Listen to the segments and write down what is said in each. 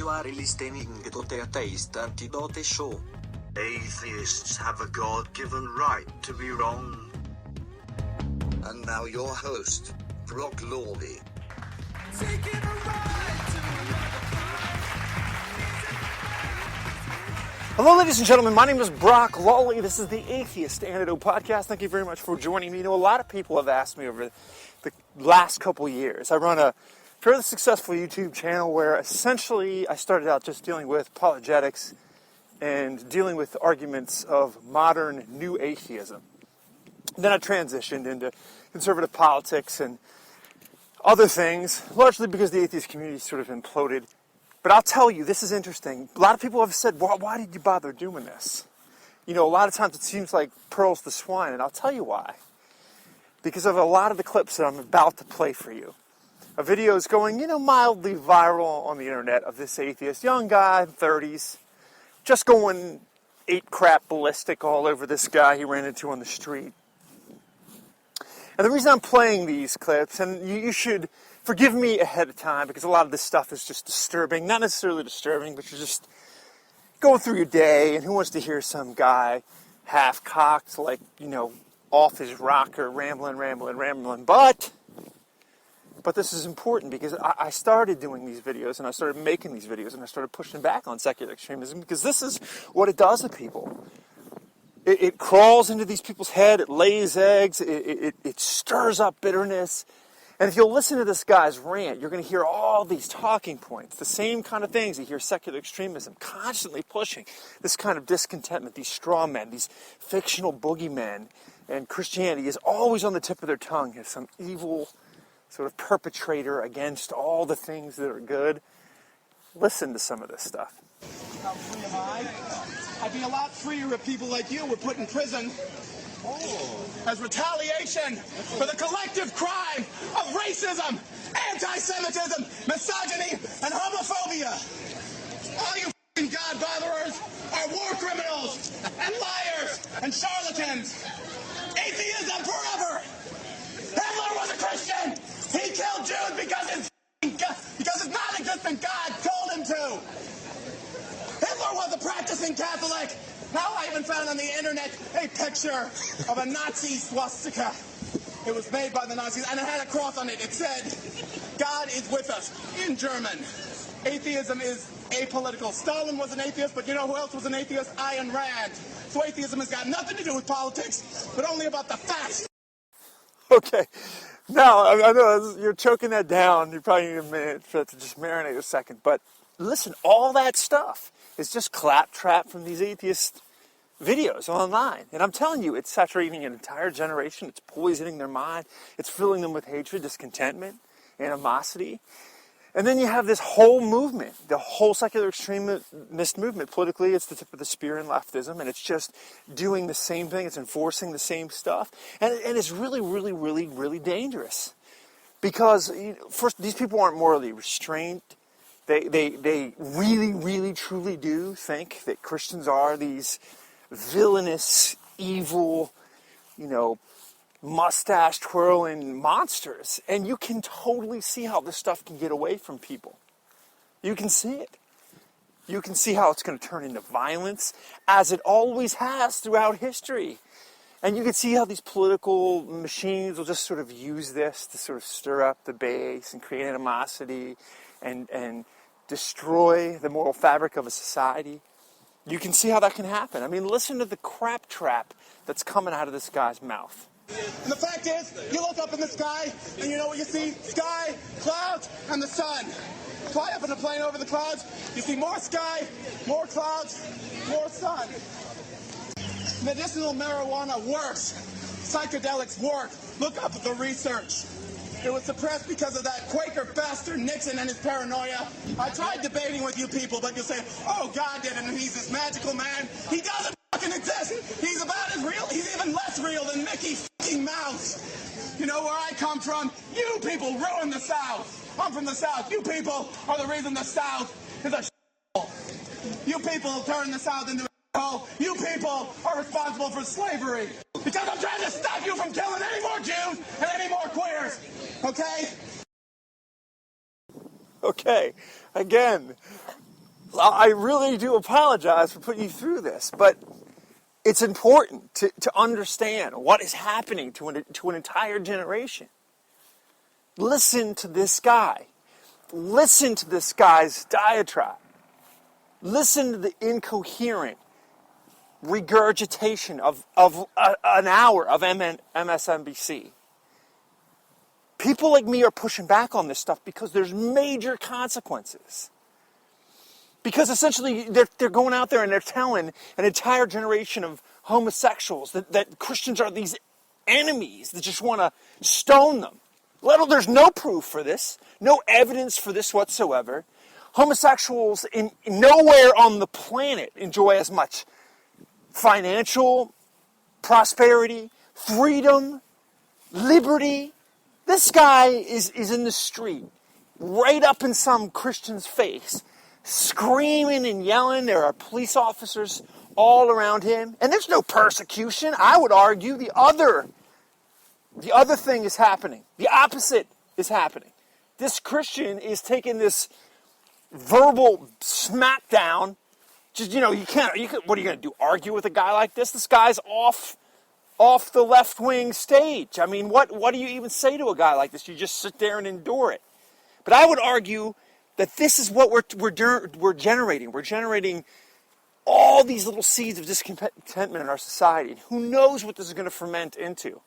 You are listening to the Atheist Antidote Show. Atheists have a God-given right to be wrong. And now your host, Brock Lawley. Hello, ladies and gentlemen. My name is Brock Lawley. This is the Atheist Antidote Podcast. Thank you very much for joining me. You know, a lot of people have asked me over the last couple years. I run a fairly successful YouTube channel where essentially I started out just dealing with apologetics and dealing with arguments of modern new atheism. Then I transitioned into conservative politics and other things, largely because the atheist community sort of imploded. But I'll tell you, this is interesting. A lot of people have said, well, why did you bother doing this? You know, a lot of times it seems like pearls to swine, and I'll tell you why. Because of a lot of the clips that I'm about to play for you. A video is going, mildly viral on the internet of this atheist, young guy, 30s, just going ape crap ballistic all over this guy he ran into on the street. And the reason I'm playing these clips, and you should forgive me ahead of time, because a lot of this stuff is just disturbing. Not necessarily disturbing, but you're just going through your day, and who wants to hear some guy half-cocked, like, off his rocker, rambling. But this is important, because I started doing these videos, and I started making these videos, and I started pushing back on secular extremism, because this is what it does to people. It crawls into these people's head, it lays eggs, it stirs up bitterness. And if you'll listen to this guy's rant, you're going to hear all these talking points, the same kind of things you hear secular extremism constantly pushing, this kind of discontentment, these straw men, these fictional boogeymen, and Christianity is always on the tip of their tongue as some evil sort of perpetrator against all the things that are good. Listen to some of this stuff. How free am I? I'd be a lot freer if people like you were put in prison as retaliation for the collective crime of racism, anti-Semitism, misogyny, and homophobia. All you f***ing God-botherers are war criminals and liars and charlatans. Atheism forever! Hitler was a Christian! He killed Jews because his non-existent God told him to! Hitler was a practicing Catholic! Now I even found on the internet a picture of a Nazi swastika. It was made by the Nazis, and it had a cross on it. It said, God is with us, in German. Atheism is apolitical. Stalin was an atheist, but you know who else was an atheist? Ayn Rand. So atheism has got nothing to do with politics, but only about the facts. Okay, now, I know you're choking that down. You probably need a minute for that to just marinate a second. But listen, all that stuff is just claptrap from these atheist videos online. And I'm telling you, it's saturating an entire generation. It's poisoning their mind. It's filling them with hatred, discontentment, animosity. And then you have this whole movement, the whole secular extremist movement. Politically, it's the tip of the spear in leftism, and it's just doing the same thing. It's enforcing the same stuff. And it's really, really, really, really dangerous. Because, first, these people aren't morally restrained. They really, really, truly do think that Christians are these villainous, evil, mustache-twirling monsters. And you can totally see how this stuff can get away from people. You can see it. You can see how it's going to turn into violence, as it always has throughout history. And you can see how these political machines will just sort of use this to sort of stir up the base and create animosity and destroy the moral fabric of a society. You can see how that can happen. I mean, listen to the crap trap that's coming out of this guy's mouth. And the fact is, you look up in the sky, and you know what you see? Sky, clouds, and the sun. Fly up in a plane over the clouds, you see more sky, more clouds, more sun. Medicinal marijuana works. Psychedelics work. Look up at the research. It was suppressed because of that Quaker bastard Nixon and his paranoia. I tried debating with you people, but you say, oh, God did it, and he's this magical man. He doesn't fucking exist. He's about as real, he's even less real than Mickey fucking Mouse. You know where I come from? You people ruined the South. I'm from the South. You people are the reason the South is a shithole. You people turned the South into a shithole. You people are responsible for slavery. Because I'm trying to stop you from killing any more Jews and any more queers. Okay? Okay, again, I really do apologize for putting you through this, but it's important to understand what is happening to an entire generation. Listen to this guy. Listen to this guy's diatribe. Listen to the incoherent regurgitation of an hour of MSNBC. People like me are pushing back on this stuff because there's major consequences. Because essentially they're going out there and they're telling an entire generation of homosexuals that Christians are these enemies that just want to stone them. There's no proof for this, no evidence for this whatsoever. Homosexuals in nowhere on the planet enjoy as much financial prosperity, freedom, liberty. This guy is in the street, right up in some Christian's face, screaming and yelling. There are police officers all around him, and there's no persecution. I would argue the other thing is happening. The opposite is happening. This Christian is taking this verbal smackdown. Just, what are you going to do? Argue with a guy like this? This guy's off the left-wing stage. I mean, what do you even say to a guy like this? You just sit there and endure it. But I would argue that this is what we're generating. We're generating all these little seeds of discontentment in our society. And who knows what this is going to ferment into?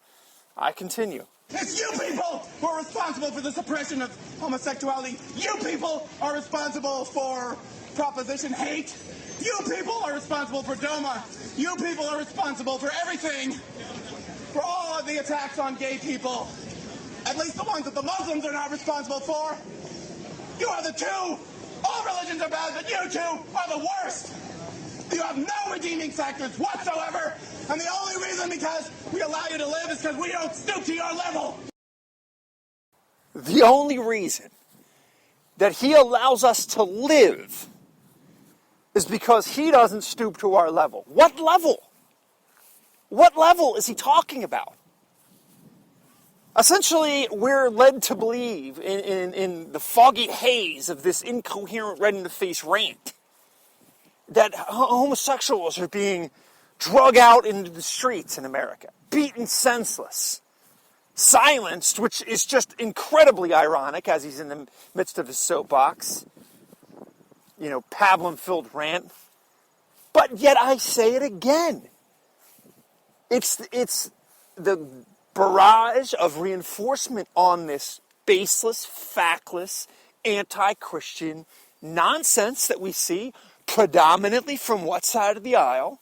I continue. It's you people who are responsible for the suppression of homosexuality. You people are responsible for proposition hate. You people are responsible for DOMA. You people are responsible for everything. For all of the attacks on gay people. At least the ones that the Muslims are not responsible for. You are the two. All religions are bad, but you two are the worst. You have no redeeming factors whatsoever. And the only reason because we allow you to live is because we don't stoop to your level. The only reason that he allows us to live is because he doesn't stoop to our level. What level? What level is he talking about? Essentially, we're led to believe in the foggy haze of this incoherent, red-in-the-face rant that homosexuals are being drug out into the streets in America, beaten senseless, silenced, which is just incredibly ironic as he's in the midst of his soapbox, pablum-filled rant. But yet I say it again. It's the barrage of reinforcement on this baseless, factless, anti-Christian nonsense that we see predominantly from what side of the aisle?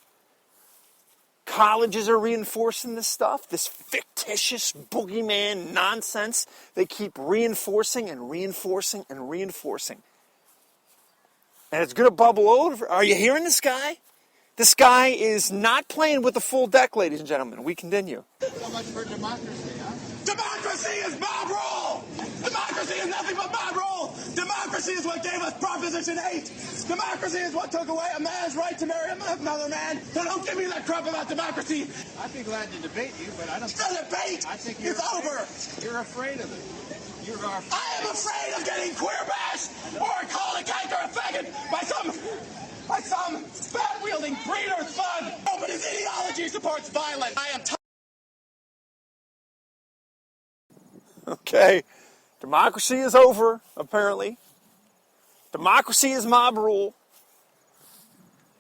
Colleges are reinforcing this stuff, this fictitious boogeyman nonsense they keep reinforcing and reinforcing and reinforcing. And it's going to bubble over. Are you hearing this guy? This guy is not playing with the full deck, ladies and gentlemen. We continue. So much for democracy, huh? Democracy is Bob rule! Democracy is nothing but Bob rule! Democracy is what gave us Proposition 8! Democracy is what took away a man's right to marry another man! So don't give me that crap about democracy! I'd be glad to debate you, but I don't... The debate is over! You're afraid of it. I am afraid of getting queer bashed or called a kike or a faggot by some fat-wielding breeder's fun. Oh, but his ideology supports violence. I am Okay, democracy is over, apparently. Democracy is mob rule.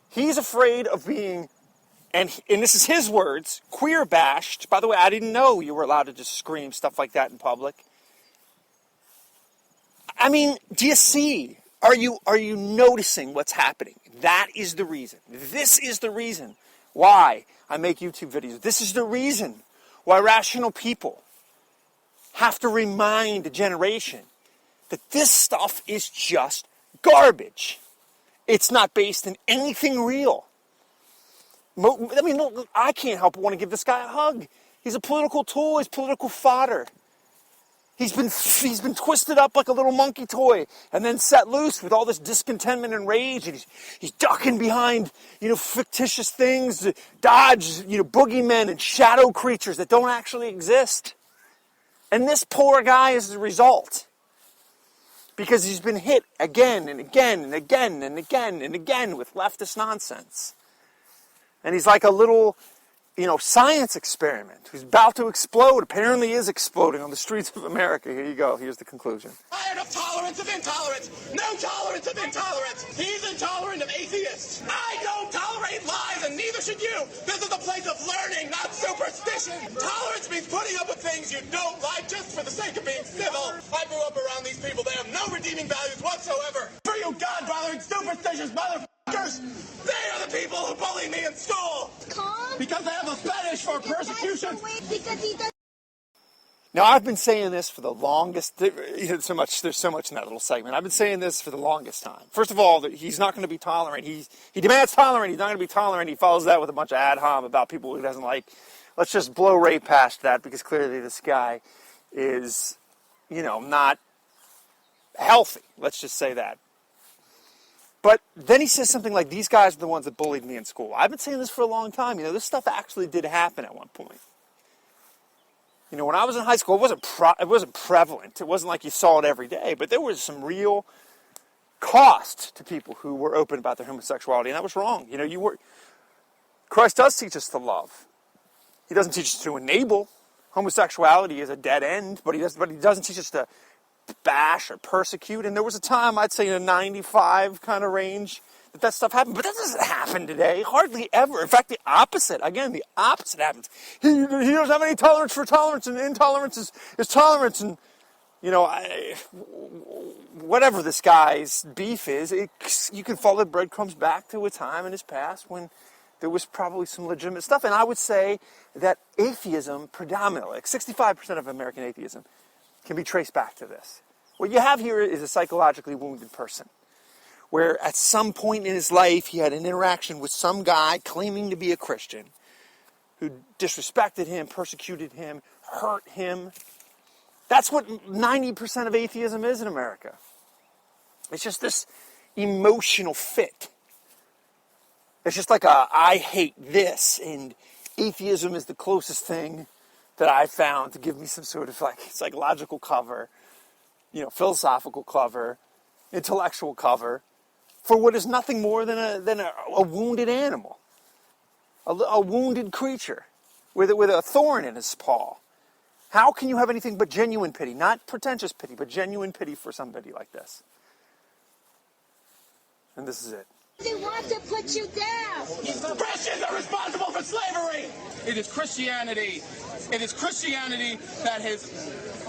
He's afraid of being, and this is his words, queer bashed. By the way, I didn't know you were allowed to just scream stuff like that in public. I mean, do you see? Are you noticing what's happening? That is the reason. This is the reason why I make YouTube videos. This is the reason why rational people have to remind a generation that this stuff is just garbage. It's not based in anything real. I mean, look, I can't help but want to give this guy a hug. He's a political tool. He's political fodder. He's been twisted up like a little monkey toy and then set loose with all this discontentment and rage. And he's ducking behind, fictitious things to dodge, boogeymen and shadow creatures that don't actually exist. And this poor guy is the result. because he's been hit again and again and again and again and again with leftist nonsense. And he's like a little, science experiment who's about to explode, apparently is exploding on the streets of America. Here you go. Here's the conclusion. Tired of tolerance of intolerance. No tolerance of intolerance. He's intolerant of atheists. I don't tolerate lies, and neither should you. This is a place of learning, not superstition. Tolerance means putting up with things you don't like just for the sake of being civil. I grew up around these people. They have no redeeming values whatsoever. For you God-bothering, superstitious motherfuckers, they are the people who bullied me in school. Because they have a fetish for persecution. Now, I've been saying this for the longest, there's so much in that little segment. I've been saying this for the longest time. First of all, that he's not going to be tolerant. He demands tolerant. He's not going to be tolerant. He follows that with a bunch of ad hom about people he doesn't like. Let's just blow right past that, because clearly this guy is, not healthy. Let's just say that. But then he says something like, these guys are the ones that bullied me in school. I've been saying this for a long time. This stuff actually did happen at one point. When I was in high school, it wasn't prevalent. It wasn't like you saw it every day. But there was some real cost to people who were open about their homosexuality, and that was wrong. Christ does teach us to love. He doesn't teach us to enable. Homosexuality is a dead end, but he doesn't teach us to bash or persecute. And there was a time, I'd say in a 95 kind of range, that stuff happened. But that doesn't happen today. Hardly ever. In fact, the opposite. Again, the opposite happens. He doesn't have any tolerance for tolerance, and intolerance is tolerance. And, whatever this guy's beef is, you can follow the breadcrumbs back to a time in his past when there was probably some legitimate stuff. And I would say that atheism predominantly, like 65% of American atheism, can be traced back to this. What you have here is a psychologically wounded person, where at some point in his life he had an interaction with some guy claiming to be a Christian who disrespected him, persecuted him, hurt him. That's what 90% of atheism is in America. It's just this emotional fit. It's just like I hate this, and atheism is the closest thing that I've found to give me some sort of like psychological cover, philosophical cover, intellectual cover, for what is nothing more than a wounded animal, a wounded creature with a thorn in his paw. How can you have anything but genuine pity, not pretentious pity, but genuine pity for somebody like this? And this is it. They want to put you down. Christians are responsible for slavery. It is Christianity. It is Christianity that has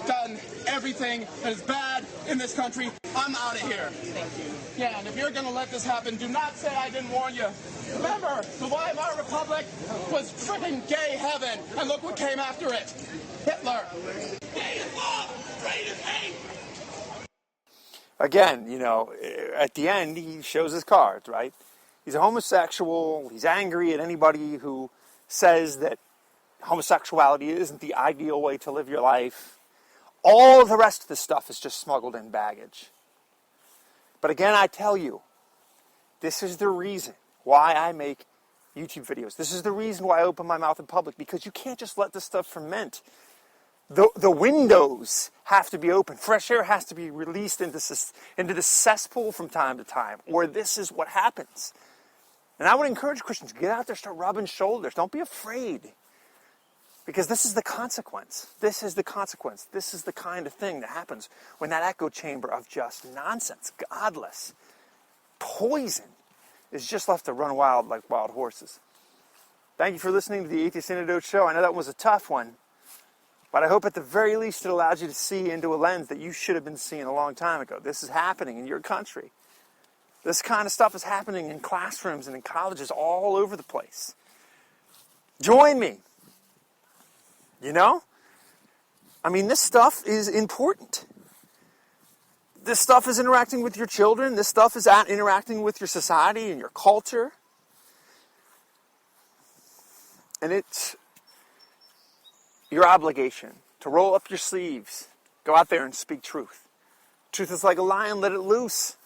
done everything that is bad in this country. I'm out of here. Thank you. Yeah, and if you're going to let this happen, do not say I didn't warn you. Remember, the Weimar Republic was freaking gay heaven, and look what came after it. Hitler. Gay is love, straight is hate. Again, at the end, he shows his cards, right? He's a homosexual. He's angry at anybody who says that homosexuality isn't the ideal way to live your life. All of the rest of this stuff is just smuggled in baggage. But again, I tell you, this is the reason why I make YouTube videos. This is the reason why I open my mouth in public, because you can't just let this stuff ferment. The windows have to be open. Fresh air has to be released into the cesspool from time to time, or this is what happens. And I would encourage Christians, get out there, start rubbing shoulders. Don't be afraid. Because this is the consequence. This is the consequence. This is the kind of thing that happens when that echo chamber of just nonsense, godless, poison, is just left to run wild like wild horses. Thank you for listening to the Atheist Antidote Show. I know that was a tough one. But I hope at the very least it allows you to see into a lens that you should have been seeing a long time ago. This is happening in your country. This kind of stuff is happening in classrooms and in colleges all over the place. Join me. This stuff is important. This stuff is interacting with your children. This stuff is interacting with your society and your culture. And it's your obligation to roll up your sleeves, go out there and speak truth. Truth is like a lion, let it loose.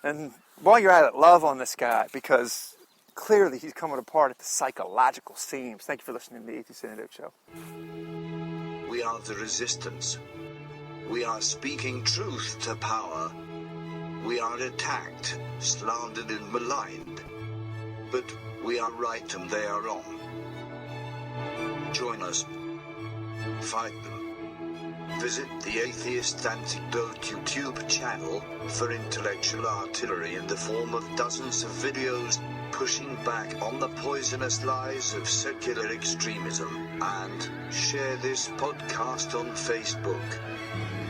And while you're at it, love on this guy, because clearly he's coming apart at the psychological seams. Thank you for listening to the Atheist Antidote Show. We are the resistance. We are speaking truth to power. We are attacked, slandered and maligned. But we are right and they are wrong. Join us. Fight them. Visit the Atheist Antidote YouTube channel for intellectual artillery in the form of dozens of videos pushing back on the poisonous lies of secular extremism, and share this podcast on Facebook.